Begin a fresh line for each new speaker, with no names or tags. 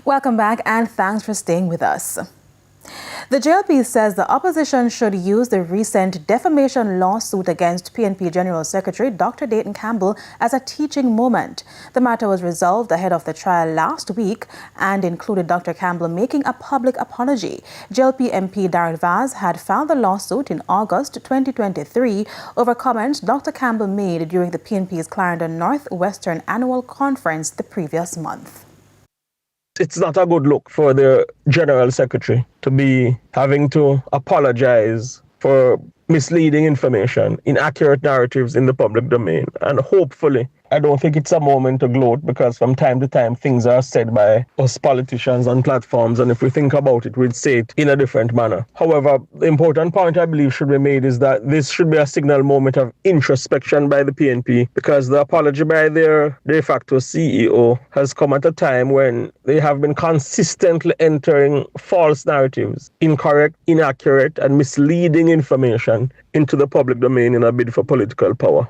Welcome back and thanks for staying with us. The JLP says the opposition should use the recent defamation lawsuit against PNP General Secretary Dr. Dayton Campbell as a teaching moment. The matter was resolved ahead of the trial last week and included Dr. Campbell making a public apology. JLP MP Daryl Vaz had filed the lawsuit in August 2023 over comments Dr. Campbell made during the PNP's Clarendon Northwestern Annual Conference the previous month.
It's not a good look for the General Secretary to be having to apologize for misleading information, inaccurate narratives in the public domain. And hopefully, I don't think it's a moment to gloat, because from time to time things are said by us politicians on platforms, and if we think about it, we'd say it in a different manner. However, the important point I believe should be made is that this should be a signal moment of introspection by the PNP, because the apology by their de facto CEO has come at a time when they have been consistently entering false narratives, incorrect, inaccurate, and misleading information into the public domain in a bid for political power.